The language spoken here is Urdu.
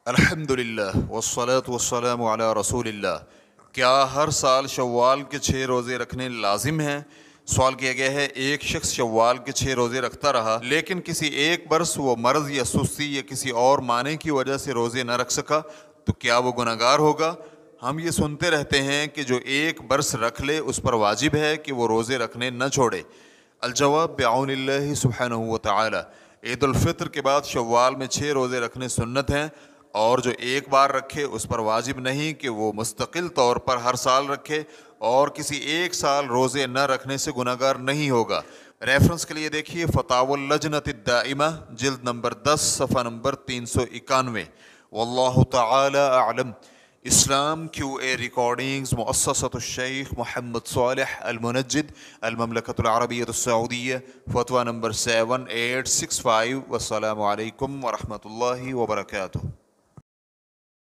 الحمدللہ والصلاة والسلام علی رسول اللہ۔ کیا ہر سال شوال کے 6 روزے رکھنے لازم ہیں؟ سوال کیا گیا ہے، ایک شخص شوال کے 6 روزے رکھتا رہا لیکن کسی ایک برس وہ مرض یا سستی یا کسی اور معنی کی وجہ سے روزے نہ رکھ سکا تو کیا وہ گنہگار ہوگا؟ ہم یہ سنتے رہتے ہیں کہ جو ایک برس رکھ لے اس پر واجب ہے کہ وہ روزے رکھنے نہ چھوڑے۔ الجواب بعون اللہ سبحانہ وتعالی، عید الفطر کے بعد شوال میں 6 روزے رکھنے سنت ہیں، اور جو ایک بار رکھے اس پر واجب نہیں کہ وہ مستقل طور پر ہر سال رکھے، اور کسی ایک سال روزے نہ رکھنے سے گنہگار نہیں ہوگا۔ ریفرنس کے لیے دیکھیے فتاوی اللجنۃ الدائمہ جلد نمبر 10 صفحہ نمبر 391۔ واللہ تعالی اعلم۔ اسلام کیو اے ریکارڈنگز، مؤسسۃ الشیخ محمد صالح المنجد، المملکۃ العربیہ السعودیہ، فتویٰ نمبر 7865۔ والسلام علیکم ورحمۃ اللہ وبرکاتہ۔